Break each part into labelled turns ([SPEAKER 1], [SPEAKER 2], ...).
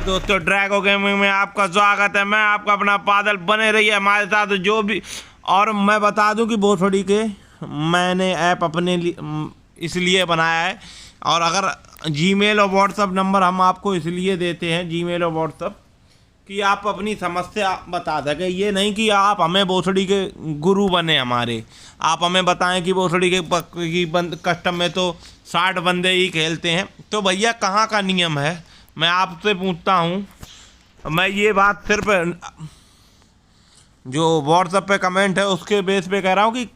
[SPEAKER 1] नमस्कार दोस्तों, Drago gaming में आपका स्वागत है। मैं आपका अपना बादल, बने रहिए हमारे साथ जो भी। और मैं बता दूं कि भोसड़ी के मैंने ऐप अपने इसलिए बनाया है। और अगर जीमेल और व्हाट्सअप नंबर हम आपको इसलिए देते हैं, जीमेल और व्हाट्सअप, कि आप अपनी समस्या बता सकें। ये नहीं कि आप हमें भोसड़ी के गुरु बने हमारे, आप हमें बताएं कि भोसड़ी के कस्टम में तो 60 बंदे ही खेलते हैं। तो भैया कहाँ का नियम है, मैं आपसे पूछता हूँ। मैं ये बात सिर्फ जो व्हाट्सएप पे कमेंट है उसके बेस पे कह रहा हूँ कि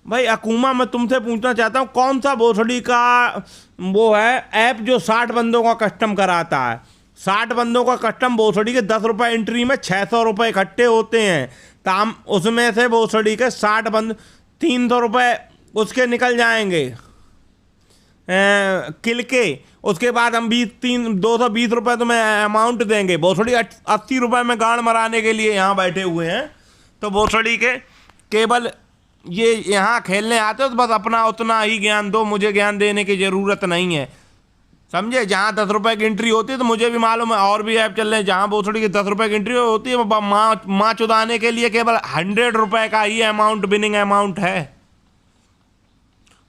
[SPEAKER 1] भाई अकूमा, मैं तुमसे पूछना चाहता हूँ कौन सा भोसड़ी का वो है ऐप जो 60 बंदों का कस्टम कराता है। 60 बंदों का कस्टम भोसड़ी के 10 रुपये एंट्री में 600 रुपये इकट्ठे होते हैं। ताम उसमें से भोसड़ी के 60 बंद 300 रुपये उसके निकल जाएंगे किल के। उसके बाद हम 220 रुपये तुम्हें अमाउंट देंगे। भोसड़ी 80 रुपये में गांड मराने के लिए यहाँ बैठे हुए हैं। तो भोसड़ी के केवल ये यहाँ खेलने आते हो तो बस अपना उतना ही ज्ञान दो, मुझे ज्ञान देने की ज़रूरत नहीं है, समझे। जहाँ 10 रुपये की एंट्री होती है तो मुझे भी मालूम है, और भी ऐप चल रहे हैं जहाँ भोसड़ी की 10 रुपये की एंट्री होती है। माँ चुदाने के लिए केवल 100 रुपये का ही अमाउंट, विनिंग अमाउंट है।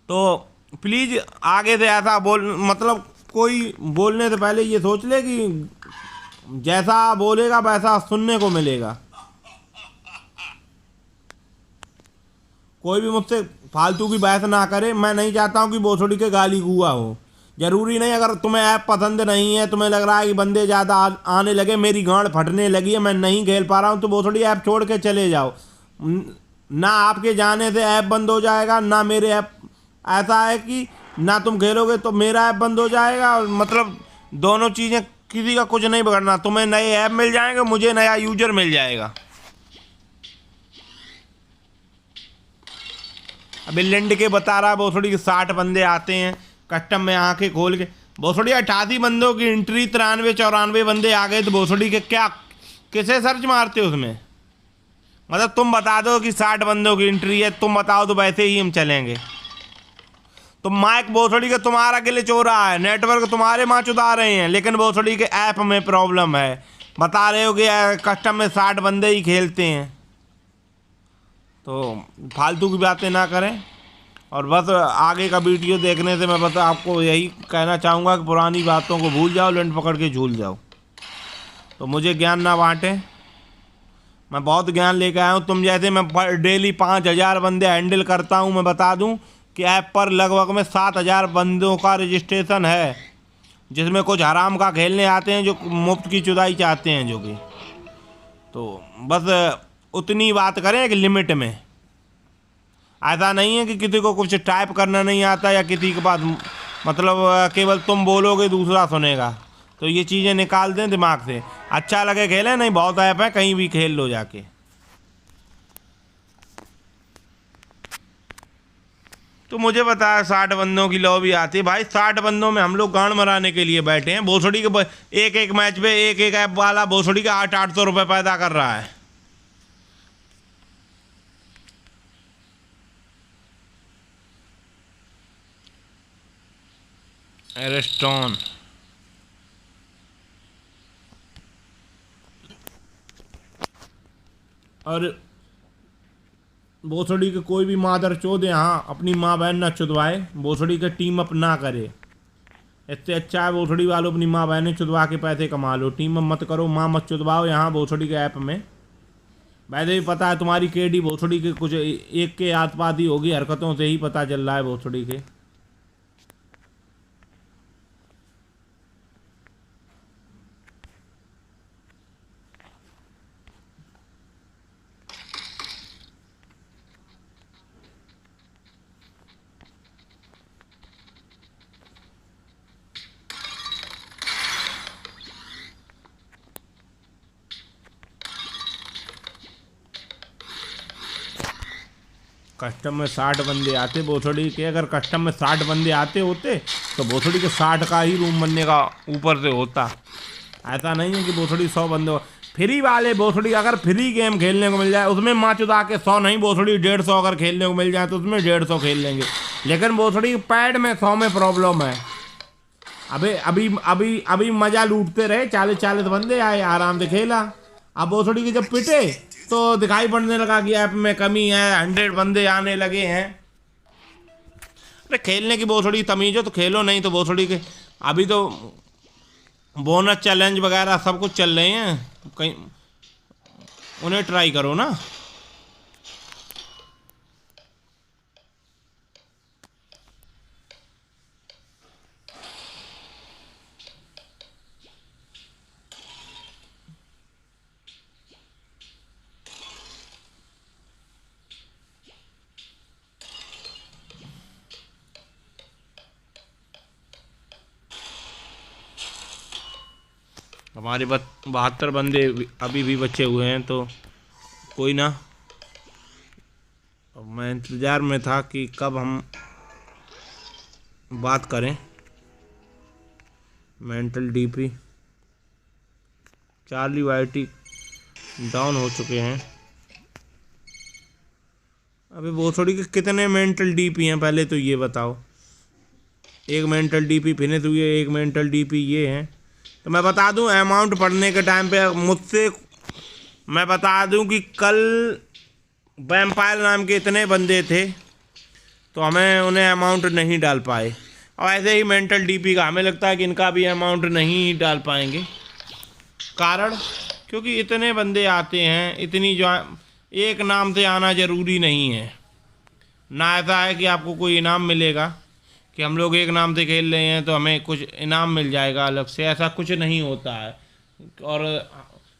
[SPEAKER 1] तो प्लीज़ आगे से ऐसा मतलब कोई बोलने से पहले ये सोच ले कि जैसा बोलेगा वैसा सुनने को मिलेगा। कोई भी मुझसे फालतू की बहस ना करे। मैं नहीं चाहता हूँ कि भोसड़ी के गाली गुआ हो। ज़रूरी नहीं, अगर तुम्हें ऐप पसंद नहीं है, तुम्हें लग रहा है कि बंदे ज़्यादा आने लगे, मेरी गांड फटने लगी है, मैं नहीं खेल पा रहा हूँ, तो भोसड़ी ऐप छोड़ के चले जाओ। ना आपके जाने से ऐप बंद हो जाएगा, ना मेरे ऐप ऐसा है कि ना तुम खेलोगे तो मेरा ऐप बंद हो जाएगा। मतलब दोनों चीज़ें, किसी का कुछ नहीं बिगड़ना। तुम्हें नए ऐप मिल जाएंगे, मुझे नया यूजर मिल जाएगा। अभी लिंड के बता रहा है भोसड़ी के 60 बंदे आते हैं कस्टम में आके खोल के। भोसड़ी 88 बंदों की एंट्री, 93-94 बंदे आ गए तो भोसड़ी के क्या किसे सर्च मारते हो उसमें? मतलब तुम बता दो कि 60 बंदों की एंट्री है, तुम बताओ तो वैसे ही हम चलेंगे। तो माइक भोसड़ी के तुम्हारा ग्लिच हो रहा है, नेटवर्क तुम्हारे माँ चुदा रहे हैं, लेकिन भोसड़ी के ऐप में प्रॉब्लम है। बता रहे हो कि कस्टम में 60 बंदे ही खेलते हैं। तो फालतू की बातें ना करें। और बस आगे का वीडियो देखने से मैं बस आपको यही कहना चाहूँगा कि पुरानी बातों को भूल जाओ, लंड पकड़ के झूल जाओ। तो मुझे ज्ञान ना बांटें, मैं बहुत ज्ञान लेकर आया हूँ। तुम जैसे मैं डेली 5000 बंदे हैंडल करता हूँ। मैं बता दूँ कि ऐप पर लगभग में 7000 बंदों का रजिस्ट्रेशन है, जिसमें कुछ हराम का खेलने आते हैं जो मुफ्त की चुदाई चाहते हैं, जो कि तो बस उतनी बात करें कि लिमिट में। ऐसा नहीं है कि किसी को कुछ टाइप करना नहीं आता या किसी के पास मतलब केवल तुम बोलोगे दूसरा सुनेगा। तो ये चीज़ें निकाल दें दिमाग से। अच्छा लगे खेलें, नहीं बहुत ऐप है, कहीं भी खेल लो जाके। तो मुझे पता है 60 बंदों की लॉबी आती है भाई। 60 बंदों में हम लोग गांड मराने के लिए बैठे हैं। भोसड़ी के एक मैच पे एक ऐप वाला भोसड़ी का 800 रुपये पैदा कर रहा है। एरेस्टोन और भोसड़ी के कोई भी मादर चोद यहाँ अपनी माँ बहन ना चुदवाए, भोसड़ी के टीम अप ना करे। इससे अच्छा है भोसड़ी वालों अपनी माँ बहनें चुदवा के पैसे कमा लो। टीम अप मत करो, माँ मत चुदवाओ यहाँ भोसड़ी के ऐप में। वैसे भी पता है तुम्हारी केडी भोसड़ी के कुछ एक के आसपास ही होगी, हरकतों से ही पता चल रहा है भोसड़ी के। कस्टम में 60 बंदे आते भोसड़ी के। अगर कस्टम में 60 बंदे आते होते तो भोसड़ी के 60 का ही रूम बनने का ऊपर से होता। ऐसा नहीं है कि भोसड़ी 100 बंदे। फ्री वाले भोसड़ी अगर फ्री गेम खेलने को मिल जाए उसमें माँ चुदा के 100 नहीं, भोसड़ी 150 अगर खेलने को मिल जाए तो उसमें 150 खेल लेंगे। लेकिन भोसड़ी पैड में 100 में प्रॉब्लम है। अबे अभी अभी अभी मजा लूटते रहे, 40-40 बंदे आए, आराम से खेला। अब वो थोड़ी कि जब पिटे तो दिखाई पड़ने लगा कि ऐप में कमी है, 100 बंदे आने लगे हैं। अरे खेलने की वो थोड़ी तमीज हो तो खेलो, नहीं तो वो थोड़ी के अभी तो बोनस चैलेंज वगैरह सब कुछ चल रहे हैं, कहीं उन्हें ट्राई करो ना। हमारे 72 बंदे अभी भी बचे हुए हैं, तो कोई ना। मैं इंतज़ार में था कि कब हम बात करें। मेंटल डीपी चार्ली वाइटी डाउन हो चुके हैं। अभी वो थोड़ी कि कितने मेंटल डीपी हैं, पहले तो ये बताओ। एक मेंटल डीपी फिनिश हुई है, एक मेंटल डीपी ये है। तो मैं बता दूं अमाउंट पढ़ने के टाइम पे मुझसे, मैं बता दूं कि कल वैम्पायर नाम के इतने बंदे थे तो हमें उन्हें अमाउंट नहीं डाल पाए, और ऐसे ही मेंटल डीपी का हमें लगता है कि इनका भी अमाउंट नहीं डाल पाएंगे। कारण क्योंकि इतने बंदे आते हैं, इतनी जो एक नाम से आना ज़रूरी नहीं है ना। ऐसा है कि आपको कोई इनाम मिलेगा कि हम लोग एक नाम से खेल रहे हैं तो हमें कुछ इनाम मिल जाएगा अलग से, ऐसा कुछ नहीं होता है। और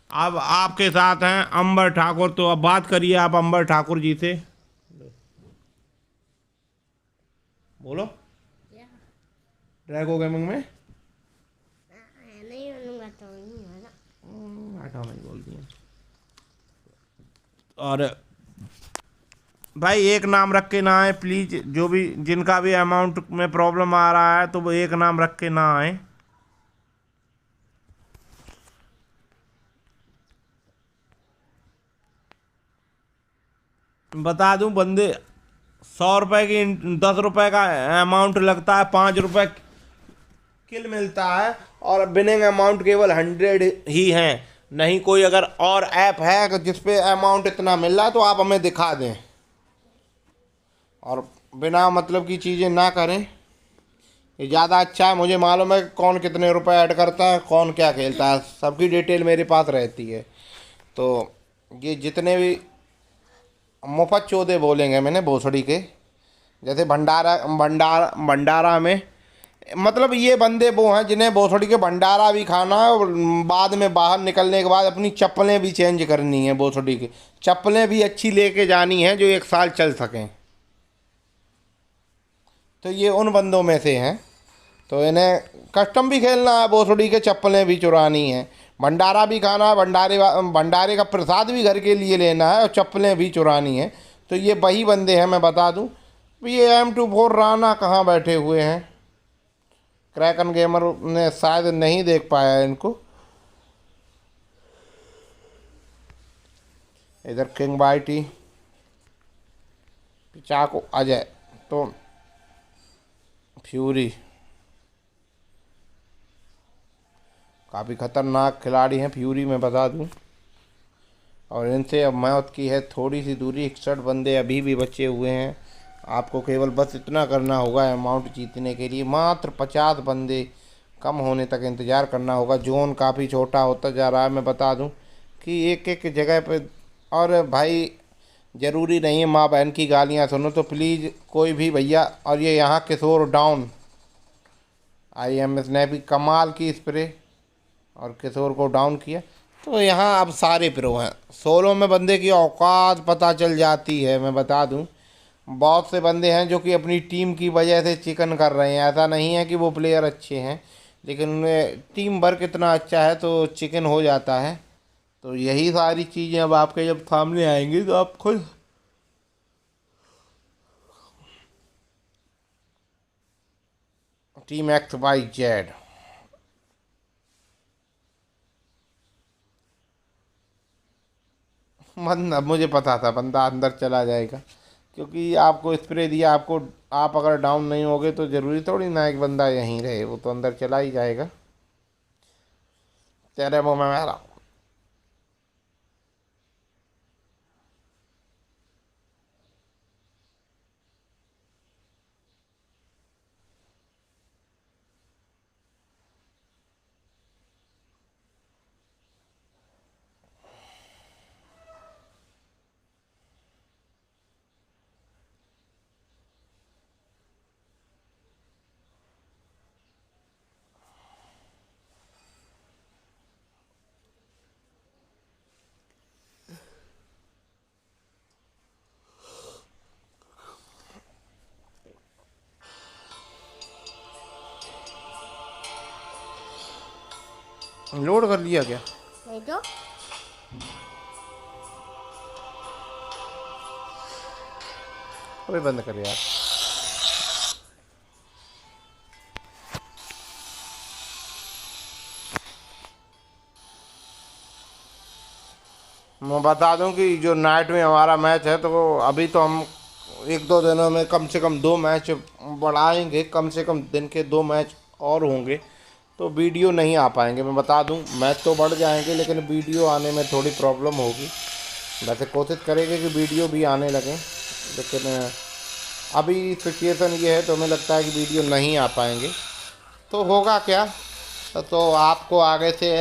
[SPEAKER 1] अब आपके साथ हैं अंबर ठाकुर, तो अब बात करिए आप अंबर ठाकुर जी से। बोलो। ड्रैगो गेमिंग में
[SPEAKER 2] नहीं बनूंगा तो नहीं है ना।
[SPEAKER 1] हटाओ, नहीं बोलती हैं। और भाई एक नाम रख के ना आए प्लीज़, जो भी जिनका भी अमाउंट में प्रॉब्लम आ रहा है तो वो एक नाम रख के ना आए। बता दूं बंदे 100 रुपए की 10 रुपए का अमाउंट लगता है, 5 रुपए किल मिलता है, और बिनिंग अमाउंट केवल 100 ही है। नहीं कोई अगर और ऐप है जिसपे अमाउंट इतना मिल रहा है तो आप हमें दिखा दें, और बिना मतलब की चीज़ें ना करें, ये ज़्यादा अच्छा है। मुझे मालूम है कौन कितने रुपए ऐड करता है, कौन क्या खेलता है, सबकी डिटेल मेरे पास रहती है। तो ये जितने भी मुफ्त चौदे बोलेंगे मैंने भोसड़ी के, जैसे भंडारा में, मतलब ये बंदे वो हैं जिन्हें भोसड़ी के भंडारा भी खाना है, और बाद में बाहर निकलने के बाद अपनी चप्पलें भी चेंज करनी है। भोसड़ी की चप्पलें भी अच्छी लेके जानी है जो 1 साल चल सकें। तो ये उन बंदों में से हैं, तो इन्हें कस्टम भी खेलना है, भोसड़ी के चप्पलें भी चुरानी है, भंडारा भी खाना है, भंडारे का प्रसाद भी घर के लिए लेना है, और चप्पलें भी चुरानी है। तो ये वही बंदे हैं, मैं बता दूं। ये M24 राणा कहाँ बैठे हुए हैं, क्रैकन गेमर ने शायद नहीं देख पाया इनको। इधर किंग बाइटी, चाको अजय, तो फ्यूरी काफ़ी ख़तरनाक खिलाड़ी हैं फ्यूरी, मैं बता दूं। और इनसे अब मौत की है थोड़ी सी दूरी, 61 बंदे अभी भी बचे हुए हैं। आपको केवल बस इतना करना होगा अमाउंट जीतने के लिए, मात्र 50 बंदे कम होने तक इंतज़ार करना होगा। जोन काफ़ी छोटा होता जा रहा है, मैं बता दूं कि एक एक जगह पे। और भाई ज़रूरी नहीं है माँ बहन की गालियाँ सुनो, तो प्लीज़ कोई भी भैया। और ये यहाँ किशोर डाउन, IMS ने भी कमाल की स्प्रे और किशोर को डाउन किया। तो यहाँ अब सारे प्रो हैं, सोलो में बंदे की औकात पता चल जाती है। मैं बता दूं बहुत से बंदे हैं जो कि अपनी टीम की वजह से चिकन कर रहे हैं। ऐसा नहीं है कि वो प्लेयर अच्छे हैं, लेकिन उनमें टीम वर्क इतना अच्छा है तो चिकन हो जाता है। तो यही सारी चीज़ें अब आपके जब सामने आएंगी तो आप खुद टीम XYZ। अब मुझे पता था बंदा अंदर चला जाएगा, क्योंकि आपको स्प्रे दिया, आपको
[SPEAKER 3] आप अगर डाउन नहीं होगे तो ज़रूरी थोड़ी ना एक बंदा यहीं रहे, वो तो अंदर चला ही जाएगा। तेरे मुँह में मेरा। लोड कर लिया क्या?
[SPEAKER 2] नहीं तो
[SPEAKER 3] अभी बंद कर यार। मैं बता दूं कि जो नाइट में हमारा मैच है तो अभी तो हम 1-2 दिनों में कम से कम 2 मैच बढ़ाएंगे, कम से कम दिन के 2 मैच और होंगे, तो वीडियो नहीं आ पाएंगे। मैं बता दूं, मैच तो बढ़ जाएंगे लेकिन वीडियो आने में थोड़ी प्रॉब्लम होगी। वैसे कोशिश करेंगे कि वीडियो भी आने लगें, लेकिन अभी सिचुएशन ये है तो हमें लगता है कि वीडियो नहीं आ पाएंगे। तो होगा क्या, तो आपको आगे से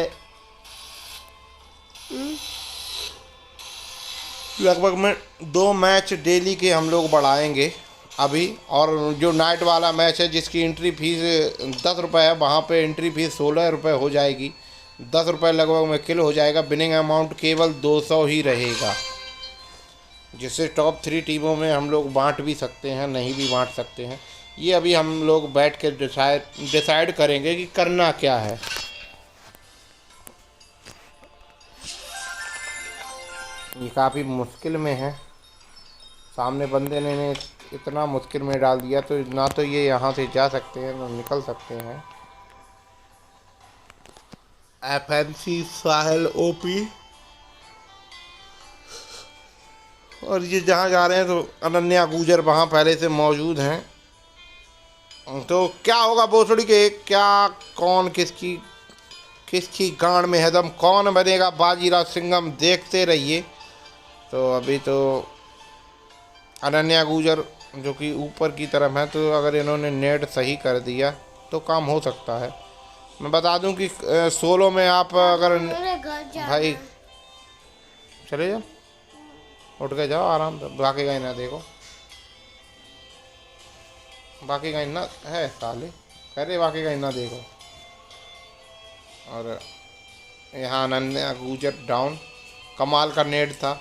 [SPEAKER 3] लगभग में 2 मैच डेली के हम लोग बढ़ाएंगे अभी। और जो नाइट वाला मैच है जिसकी एंट्री फीस 10 रुपये है, वहाँ पे एंट्री फीस 16 रुपये हो जाएगी। 10 रुपये लगभग में किल हो जाएगा। विनिंग अमाउंट केवल 200 ही रहेगा, जिससे टॉप 3 टीमों में हम लोग बांट भी सकते हैं, नहीं भी बांट सकते हैं। ये अभी हम लोग बैठ के डिसाइड करेंगे कि करना क्या है। ये काफ़ी मुश्किल में है, सामने बंदे ने इतना मुश्किल में डाल दिया, तो ना तो ये यहाँ से जा सकते हैं ना निकल सकते हैं। FNC साहिल ओपी, और ये जहाँ जा रहे हैं तो अनन्या गुजर वहाँ पहले से मौजूद हैं। तो क्या होगा भोसड़ी के, क्या कौन किसकी किसकी गांड में है दम, कौन बनेगा बाजीराव सिंघम, देखते रहिए। तो अभी तो अनन्या गुजर जो कि ऊपर की तरफ है, तो अगर इन्होंने नेट सही कर दिया तो काम हो सकता है। मैं बता दूं कि सोलो में आप अगर
[SPEAKER 2] मेरे घर जाना
[SPEAKER 3] भाई
[SPEAKER 2] है।
[SPEAKER 3] चले जाओ, उठ के जाओ आराम से, बाकी का ही ना देखो, बाकी का ही ना है साले, कह रहे बाकी का ही ना देखो। और यहाँ अनन्या गुजर डाउन, कमाल का नेट था,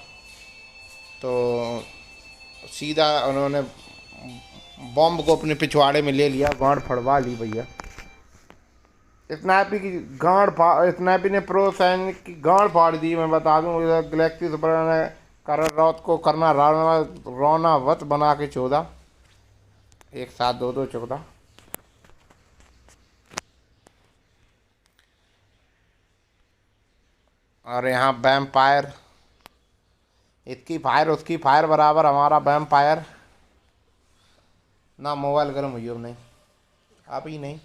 [SPEAKER 3] तो सीधा उन्होंने बॉम्ब को अपने पिछवाड़े में ले लिया, गांड फड़वा ली भैया। स्नैपी की स्नैपी ने प्रो सैनिक की गांड फाड़ दी। मैं बता दूं, गैलेक्सी सुपर ने करण राउत को करना रौनावत बना के 14, एक साथ 2-2 14। और यहाँ वैम्पायर, इसकी फायर उसकी फायर बराबर हमारा वैम्पायर। ना मोबाइल गर्म हुई अब नहीं, आप ही नहीं।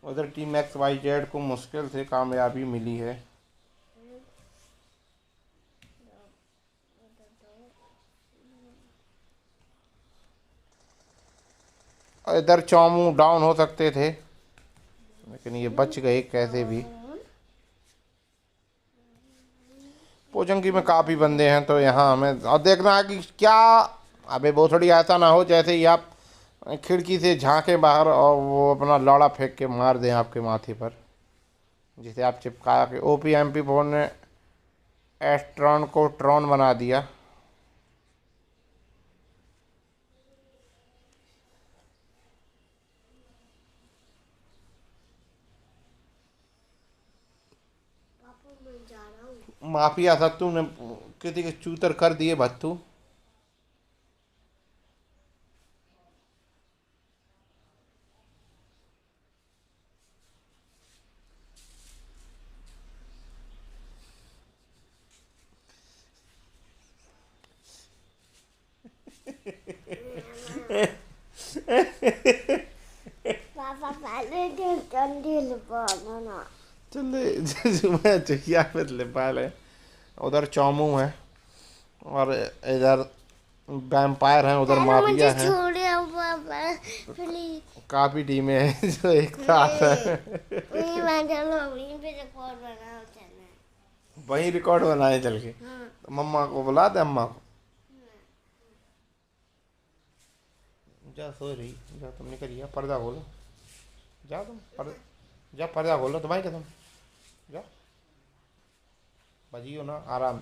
[SPEAKER 3] उधर टीम XYZ को मुश्किल से कामयाबी मिली है। और इधर चौमू डाउन हो सकते थे, लेकिन ये बच गए कैसे भी। पोजंगी में काफ़ी बंदे हैं, तो यहाँ हमें और देखना है कि क्या, अबे वो थोड़ी ऐसा ना हो जैसे ही आप खिड़की से झांके बाहर और वो अपना लौड़ा फेंक के मार दें आपके माथे पर, जिसे आप चिपका के। OPMP4 ने एस्ट्रॉन को ट्रॉन बना दिया।
[SPEAKER 2] पापा मैं जा रहा हूँ।
[SPEAKER 3] माफिया सत्तू ने किसी के चूतर कर दिए भत्तू।
[SPEAKER 2] डंडी लिपाना ना।
[SPEAKER 3] चले मैं चुहिया पे लिपाल है, उधर चौमू है और इधर वैम्पायर हैं, उधर माफिया हैं।
[SPEAKER 2] छोड़े प्लीज।
[SPEAKER 3] काफी टीमें हैं जो एक साथ है।
[SPEAKER 2] वहीं पे रिकॉर्ड बनाओ चैनल।
[SPEAKER 3] वहीं रिकॉर्ड बनाए चल के।
[SPEAKER 2] हाँ।
[SPEAKER 3] तो मम्मा को बुला दे, अम्मा को। जा सो रही, जा तुम निकलिए, पर्दा खोलो, जा तुम जा पर्दा खोलो तो भाई, तुम जा बजियो ना आराम।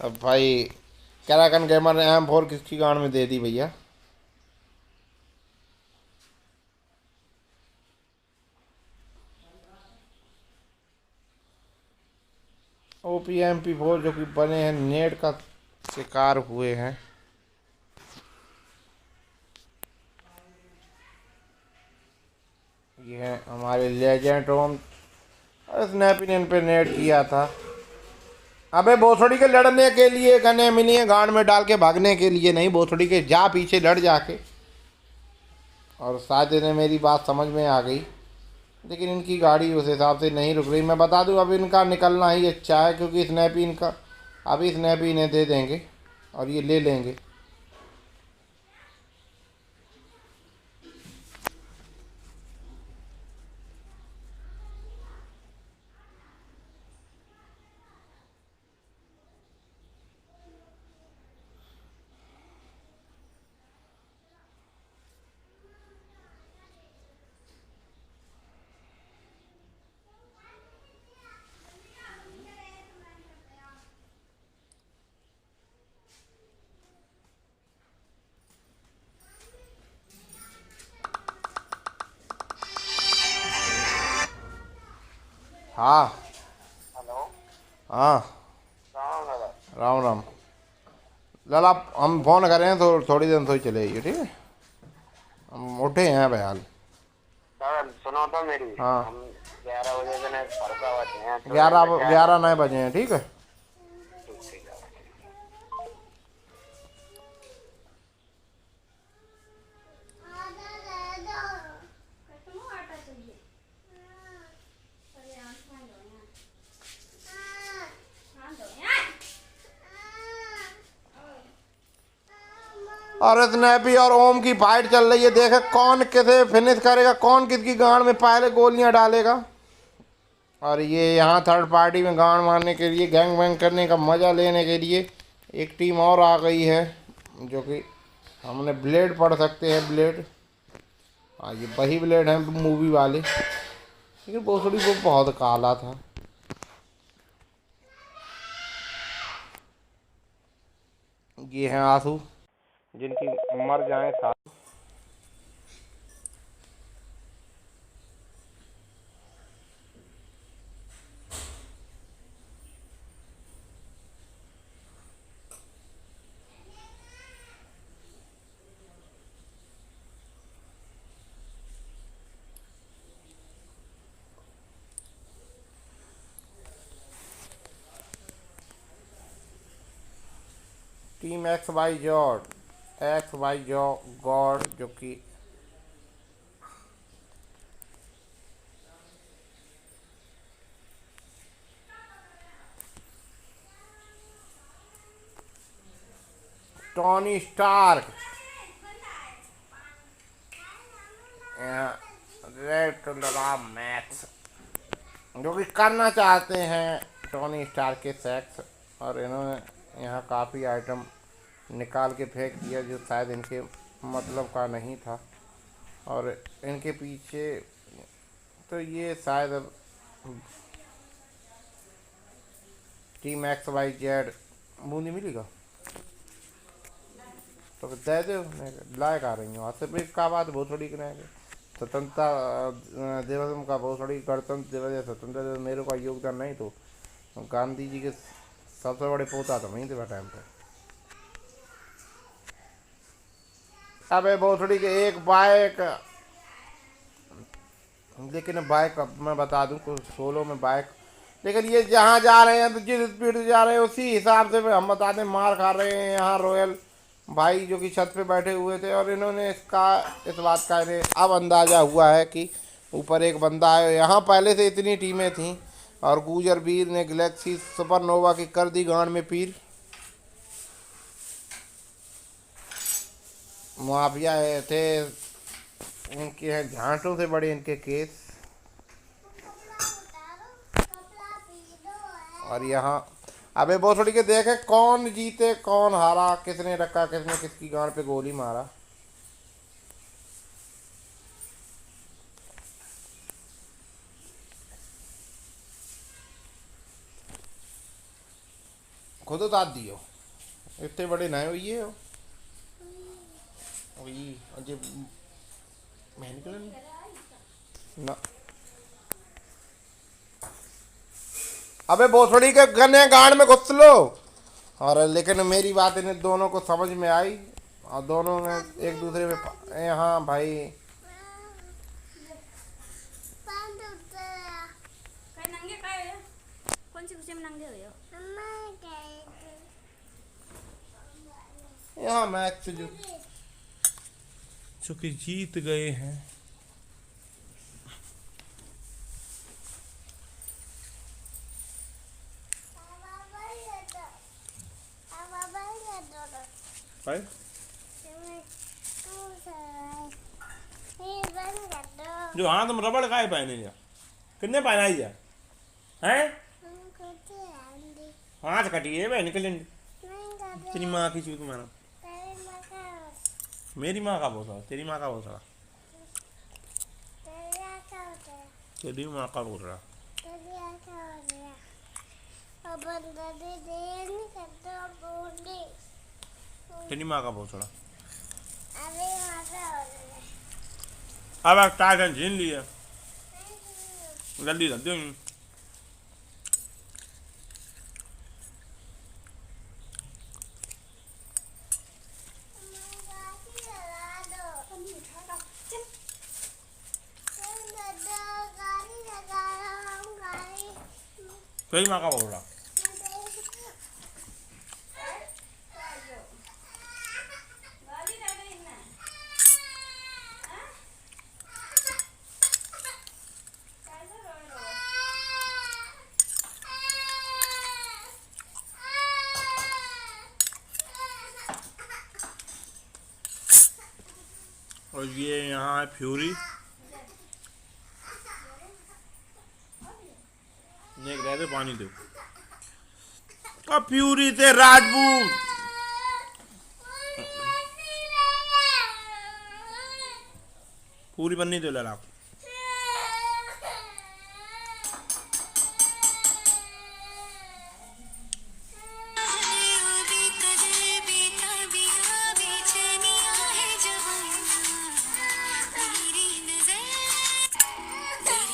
[SPEAKER 3] अब भाई कैराकन गेमर ने M4 किसकी गांड में दे दी भैया। OP MP4 जो कि बने हैं नेट का शिकार हुए हैं। ये है हमारे लेजेंड रोम, स्नैपी ने इन पे नेट किया था। अबे भोसड़ी के लड़ने के लिए गने मिली है, गांड में डाल के भागने के लिए नहीं। भोसड़ी के जा पीछे लड़ जाके। और शायद इन्हें मेरी बात समझ में आ गई, लेकिन इनकी गाड़ी उस हिसाब से नहीं रुक रही। मैं बता दूं अब इनका निकलना ही अच्छा है, क्योंकि स्नैपी इनका अभी स्नैपी इन्हें दे देंगे और ये ले लेंगे। हाँ
[SPEAKER 4] हेलो।
[SPEAKER 3] हाँ
[SPEAKER 4] राम दादा।
[SPEAKER 3] राम राम लाला, हम फ़ोन करें तो थोड़ी देर थोड़ी चले आइए, ठीक है। हम उठे हैं बहरहाल।
[SPEAKER 4] दादा सुनो तो मेरी।
[SPEAKER 3] हाँ।
[SPEAKER 4] हम 11 बजे से फरका बचे हैं।
[SPEAKER 3] 11 नए बजे हैं, ठीक है।
[SPEAKER 4] ठीक है।
[SPEAKER 3] और स्नैपी और ओम की फाइट चल रही है, देखे कौन किसे फिनिश करेगा, कौन किसकी गांड में पहले गोलियां डालेगा। और ये यहाँ थर्ड पार्टी में गांड मारने के लिए, गैंग वैंग करने का मज़ा लेने के लिए एक टीम और आ गई है, जो कि हमने ब्लेड पढ़ सकते हैं। ब्लेड, हाँ ये वही ब्लेड हैं मूवी वाले, लेकिन भोसड़ी वो बहुत काला था। ये हैं आंसू, जिनकी मर जाए साथ। टीम XY गॉड, जो कि टोनी स्टार्क, रेड मैक्स, जो कि करना चाहते हैं टोनी स्टार्क के सेक्स। और इन्होंने यहाँ काफ़ी आइटम निकाल के फेंक दिया जो शायद इनके मतलब का नहीं था। और इनके पीछे तो ये शायद अब टीम XYZ बूंदी मिलेगा तो दे दो, लायक आ रही हूँ आज से भी का बात बहुत थोड़ी बनाएंगे। स्वतंत्रता दिवस का बहुत थोड़ी, गणतंत्र दिवस या स्वतंत्रता दिवस मेरे का योगदान नहीं तो गांधी जी के सबसे बड़े पोता तो वहीं थे टाइम पे। अबे भोसड़ी के एक बाइक, लेकिन बाइक अब मैं बता दूं कुछ सोलो में बाइक, लेकिन ये जहाँ जा रहे हैं तो जिस स्पीड से जा रहे हैं उसी हिसाब से हम बता दें मार खा रहे हैं। यहाँ रॉयल भाई जो कि छत पे बैठे हुए थे, और इन्होंने इस बात का इन्हें अब अंदाज़ा हुआ है कि ऊपर एक बंदा है। यहाँ पहले से इतनी टीमें थीं और गुजर वीर ने गैलेक्सी सुपरनोवा की कर दी गांड में पीर। माफिया थे, इनके हैं झांटों से बड़े इनके केस। और यहाँ अबे बहुत थोड़ी के देखे कौन जीते कौन हारा, किसने रखा, किसने किसकी गांड पे गोली मारा। खुद उतार दियो, इतने बड़े नए हुई हो। वही अजय मैं निकल ना। अबे भोसड़ी के गने गांड में घुस लो। और लेकिन मेरी बात इन्हें दोनों को समझ में आई और दोनों ने एक दूसरे में हाँ भाई
[SPEAKER 5] कौन सी खुशी में नंगे हुए हो?
[SPEAKER 3] यहाँ मैच जो कि जीत गए हैं। भाई जो हाँ तुम रबड़ का पहने जा कितने पहना ही जा हैं हाथ कटिए भाई निकलेंगे। तेरी माँ की चूत मारा, मेरी माँ का बोल, तेरी माँ का बोल, तेरी माँ का बोल रहा। तेरी माँ का बोल रहा। अब आप टाइटन छीन लिया, जल्दी जल्दी। तेरी माँ का बोल रहा। और ये यहाँ है फ्यूरी, एक रहते पानी दो। और फ्यूरी से राजपूत पूरी बन्नी दो लड़ा।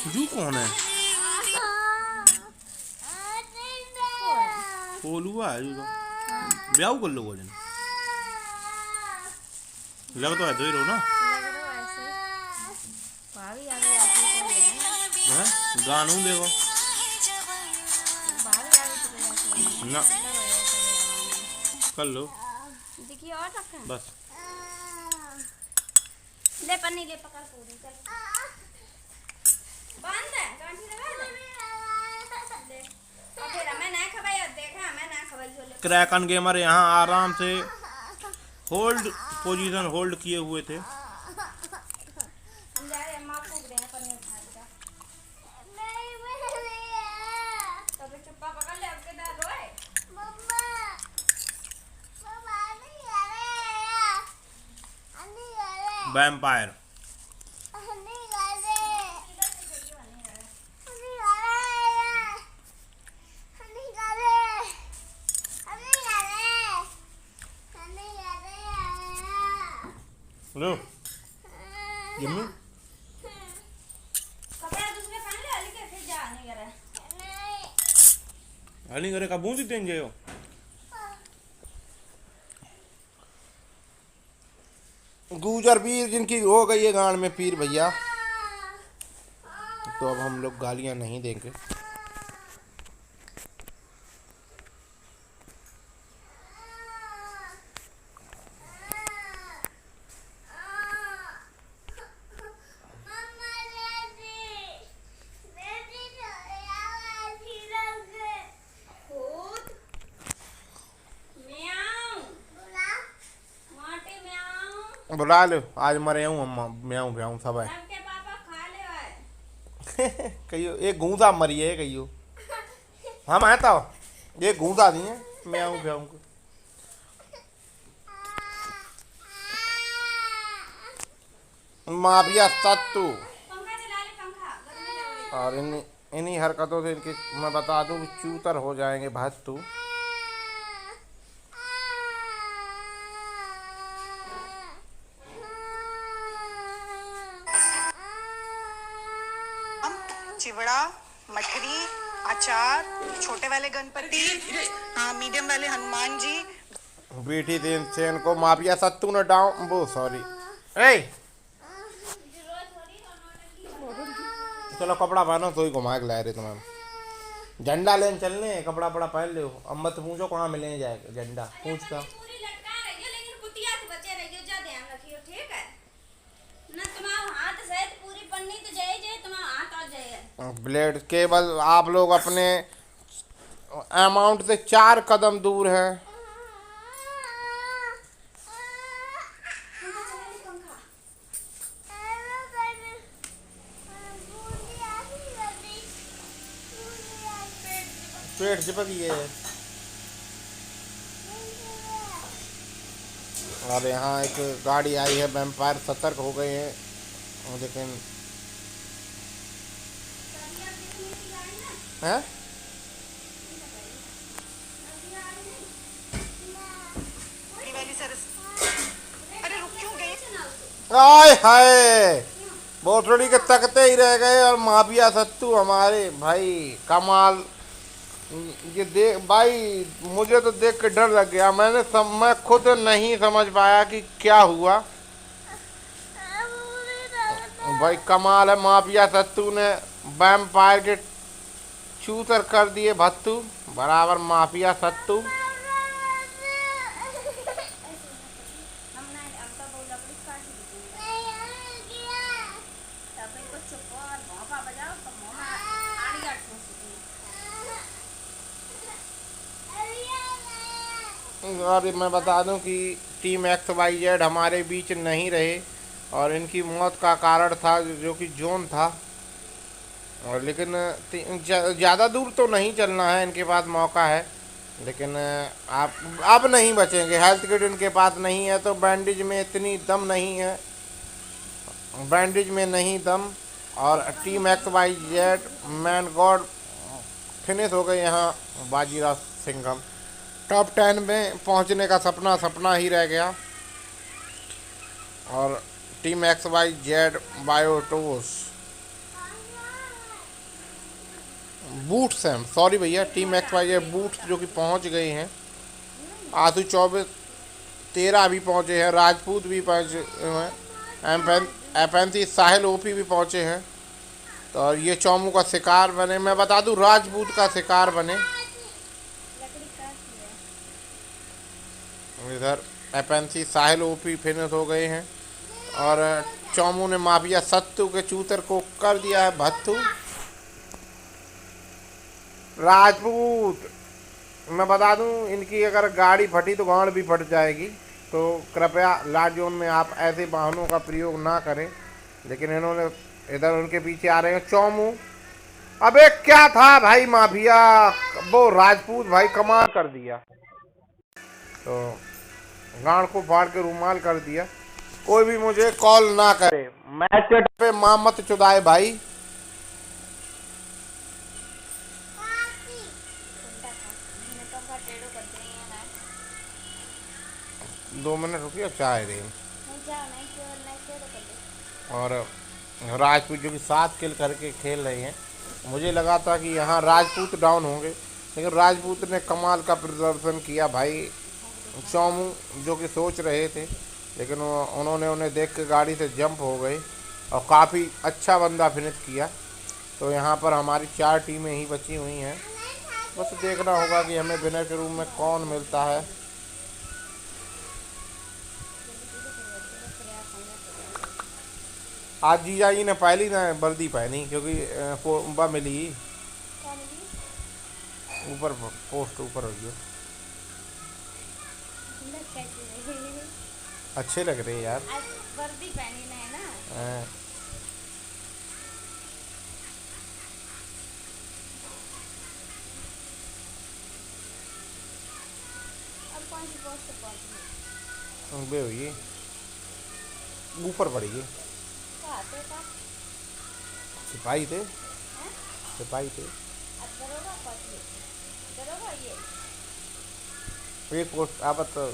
[SPEAKER 3] जू कौन है? कोलुआ है जू तो ब्याह कर लो वजन लग तो है दो ही रहो ना। गानू देखो ना कर लो
[SPEAKER 5] देखिए और रखा है
[SPEAKER 3] बस।
[SPEAKER 5] ले पन्नी ले पकड़ पूरी चल बांध दे गांठी लगा दे ले और फिर मैं ना खवाई और देखा मैं ना खवाई हो ले।
[SPEAKER 3] क्रैकन गेमर यहाँ आराम से होल्ड पोजीशन होल्ड किए हुए थे।
[SPEAKER 5] हम जा रहे हैं मां फूक रहे हैं पन्नी उठा के तो फिर चुप्पा पकड़ ले अब के दाद रोए
[SPEAKER 3] वैम्पायर लो जम्मी
[SPEAKER 5] कपड़ा दूसरे पहन ले अली के फिर जा नहीं करे
[SPEAKER 3] अली करे का बूंदी देंगे हो। गुजर वीर जिनकी हो गई है गांड में पीर भैया, तो अब हम लोग गालियां नहीं देंगे। बुला लो, आज मरे हूँ अम्मा, म्याऊं म्याऊं सब है।
[SPEAKER 5] सबके पापा खा ले भाई।
[SPEAKER 3] कहियो एक घूसा मरी है कहियो, हम आए तो ये घूसा नहीं है म्याऊं म्याऊं को। माफिया सत्तू।
[SPEAKER 5] पंखा चला ले पंखा, गर्मी लग रही
[SPEAKER 3] और इन्हीं हरकतों से इनके मैं बता दूं कि चूतर हो जाएंगे भत्तू।
[SPEAKER 6] चिवड़ा, मठरी, अचार, छोटे वाले गणपति, हाँ मीडियम वाले हनुमान जी।
[SPEAKER 3] बेटी दिन से इनको माफिया सत्तू ने डाउन वो सॉरी ए चलो कपड़ा पहनो तो ही घुमा के लाए रहे तुम्हें। झंडा लेने चलने, कपड़ा पड़ा पहन लो। अम्मा तो पूछो कहाँ मिलने जाएगा झंडा पूछ का।
[SPEAKER 5] पूरी लटका रही हो लेकिन कुतिया से बचे रहियो, जा ध्यान रखियो ठीक है ना। तुम्हारा हाथ से पूरी पन्नी तो जाए जाए, तुम्हारा हाथ आ जाए।
[SPEAKER 3] ब्लेड केवल आप लोग अपने अमाउंट से 4 कदम दूर हैं। पेट चिपक गए और यहाँ एक गाड़ी आई है, वैम्पायर सतर्क हो गए हैं लेकिन हैं
[SPEAKER 6] अरे रुक क्यों गई?
[SPEAKER 3] आय हाय बोतड़ी के तकते ही रह गए। और माफिया सत्तू हमारे भाई कमाल। ये देख भाई मुझे तो देख के डर लग गया। मैं खुद नहीं समझ पाया कि क्या हुआ। भाई कमाल है, माफिया सत्तू ने वैम्पायर के चूतर कर दिए भत्तू बराबर माफिया सत्तू। और मैं बता दूं कि टीम XYZ हमारे बीच नहीं रहे और इनकी मौत का कारण था जो कि जोन था। और लेकिन ज़्यादा दूर तो नहीं चलना है, इनके पास मौका है लेकिन आप अब नहीं बचेंगे। हेल्थ किट इनके पास नहीं है तो बैंडेज में इतनी दम नहीं है, बैंडेज में नहीं दम। और team XYZ man God finish हो गए यहाँ। बाजीराव सिंघम टॉप 10 में पहुंचने का सपना ही रह गया। और टीम XYZ बायोटोस बूट्स हैं, सॉरी भैया, टीम XYZ बूट्स जो कि पहुंच गए हैं। आसू 13 भी पहुंचे हैं, राजपूत भी पहुंचे हैं, एपेंथी साहिल ओपी भी पहुंचे हैं। तो और ये चौमू का शिकार बने, मैं बता दूं राजपूत का शिकार बने। इधर एपेंसी साहिल ओपी फिनिश हो गए हैं और चौमू ने माफिया सत्तू के चूतर को कर दिया है भत्तू। राजपूत मैं बता दूं इनकी अगर गाड़ी फटी तो गांड भी फट जाएगी, तो कृपया लाल जोन में आप ऐसे वाहनों का प्रयोग ना करें। लेकिन इन्होंने इधर उनके पीछे आ रहे हैं चौमू। अबे क्या था भाई माफिया, वो राजपूत भाई कमाल कर दिया, तो गांड को फाड़ के रूमाल कर दिया। कोई भी मुझे कॉल ना करे, मैच पे मां मत चुदाए भाई। दो मिनट रुकिए, चाय दे। और राजपूत जो कि 7 किल करके खेल रहे हैं। मुझे लगा था कि यहाँ राजपूत डाउन होंगे लेकिन राजपूत ने कमाल का प्रदर्शन किया भाई। चौमू जो कि सोच रहे थे लेकिन उन्होंने उन्हें देख के गाड़ी से जंप हो गए और काफ़ी अच्छा बंदा फिनिश किया। तो यहाँ पर हमारी 4 टीमें ही बची हुई हैं, बस देखना होगा कि हमें विनर के रूम में कौन मिलता है। आज जीजा जी ने पहली ना वर्दी पहनी क्योंकि मिली ऊपर पोस्ट ऊपर हो गया। अच्छे लग रहे यार।
[SPEAKER 5] आज वर्दी पहनी है ना।
[SPEAKER 3] हाँ।
[SPEAKER 5] अब कौन सी पोस्ट पे पहुंची?
[SPEAKER 3] बे हुई ऊपर पड़ी है।
[SPEAKER 5] कहाँ थे का?
[SPEAKER 3] सिपाही थे,
[SPEAKER 5] हैं?
[SPEAKER 3] सिपाही थे।
[SPEAKER 5] अब दरोगा पहुंची। दरोगा ये।
[SPEAKER 3] एक पोस्ट आप तो।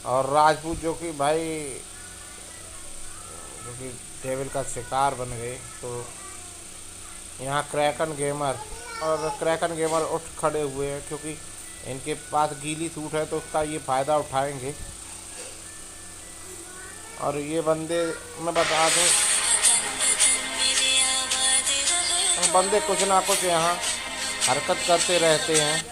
[SPEAKER 3] और राजपूत जो कि भाई जो कि टेबल का शिकार बन गए, तो यहाँ क्रैकन गेमर उठ खड़े हुए हैं क्योंकि इनके पास गीली सूट है तो उसका ये फ़ायदा उठाएंगे। और ये बंदे मैं बता दूं, बंदे कुछ ना कुछ यहाँ हरकत करते रहते हैं।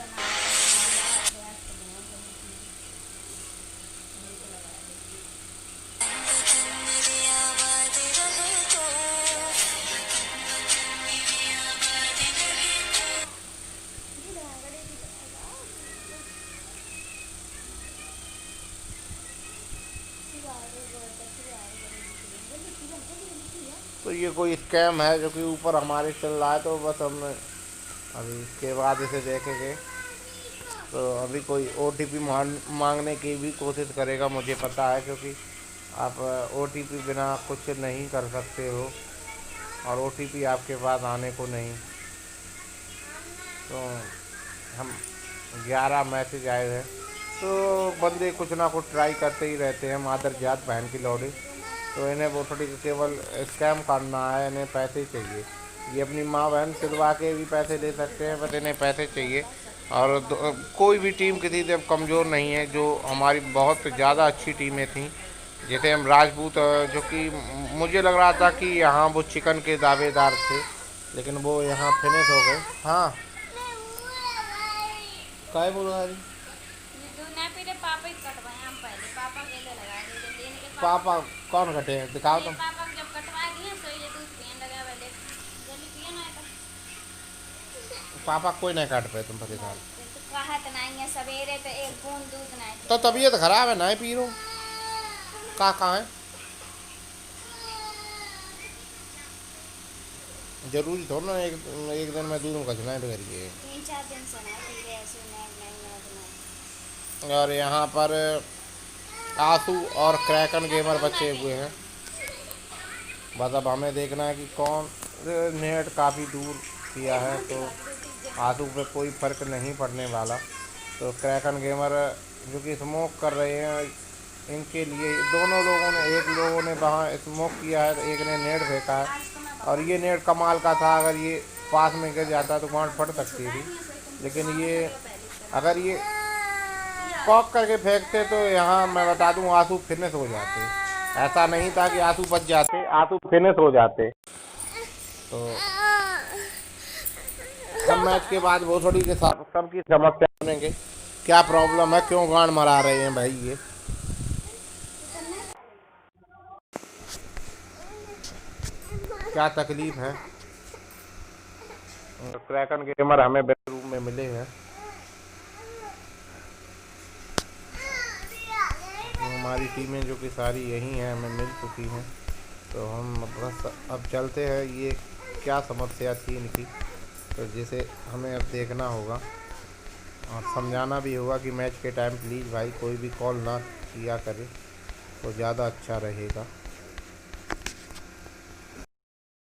[SPEAKER 3] तो ये कोई स्कैम है जो कि ऊपर हमारे चल रहा है, तो बस हमने अभी इसके बाद इसे देखेंगे। तो अभी कोई OTP मांगने की भी कोशिश करेगा, मुझे पता है, क्योंकि आप OTP बिना कुछ नहीं कर सकते हो और OTP आपके पास आने को नहीं। तो हम 11 मैसेज आए हैं, तो बंदे कुछ ना कुछ ट्राई करते ही रहते हैं। मादर जात बहन की लौड़ी, तो इन्हें वो थोड़ी केवल स्कैम करना है, इन्हें पैसे चाहिए। ये अपनी माँ बहन सिलवा के भी पैसे दे सकते हैं, बस इन्हें पैसे चाहिए। और कोई भी टीम किसी से कमज़ोर नहीं है। जो हमारी बहुत ज़्यादा अच्छी टीमें थीं, जैसे हम राजपूत, जो कि मुझे लग रहा था कि यहाँ वो चिकन के दावेदार थे, लेकिन वो यहाँ फिनिश हो गए। हाँ क्या बोल रहा है?
[SPEAKER 5] पापा ही कटवाए हम पहले। पापा केले लगा दे लेने के
[SPEAKER 3] पापा कौन कटे हैं दिखाओ तुम।
[SPEAKER 5] पापा को जब कटवा दिए तो ये दूध पीने लगा पहले। जल्दी पिए ना तो।
[SPEAKER 3] पापा कोई नहीं काट पाए तुम पति साल।
[SPEAKER 5] तो कहत नहीं है सवेरे तो एक बूंद दूध नहीं।
[SPEAKER 3] तो तबीयत खराब है, नहीं पी रो। कहाँ है? जरूरी थोड़ा ना एक दिन में दूध का चुनाव करिए।
[SPEAKER 5] 3-4 दिन से नहीं पी रहे ऐसे नहीं।
[SPEAKER 3] और यहाँ पर आंसू और क्रैकन गेमर बचे हुए हैं। बस अब हमें देखना है कि कौन। नेट काफ़ी दूर किया है तो आंसू पे कोई फ़र्क नहीं पड़ने वाला। तो क्रैकन गेमर जो कि स्मोक कर रहे हैं, इनके लिए दोनों लोगों ने, एक लोगों ने वहाँ स्मोक किया है तो एक ने नेट फेंका है। और ये नेट कमाल का था, अगर ये पास में गिर जाता तो गांठ फट सकती थी, लेकिन ये अगर ये पॉक करके फेंकते तो यहाँ मैं बता दूं आंसू फिनिश हो जाते। ऐसा नहीं था कि आंसू बच जाते, आंसू फिनिश हो जाते। तो हम मैच के बाद वो थोड़ी के साथ सबकी समस्या सुनेंगे, क्या प्रॉब्लम है, क्यों गांड मरा रहे हैं भाई ये। क्या तकलीफ है। क्रैकन गेमर हमें बेडरूम में मिले हैं। हमारी टीमें जो कि सारी यही हैं, हमें मिल चुकी हैं। तो हम बस अब चलते हैं, ये क्या समस्या थी इनकी, तो जिसे हमें अब देखना होगा और समझाना भी होगा कि मैच के टाइम प्लीज़ भाई कोई भी कॉल ना किया करे तो ज़्यादा अच्छा रहेगा।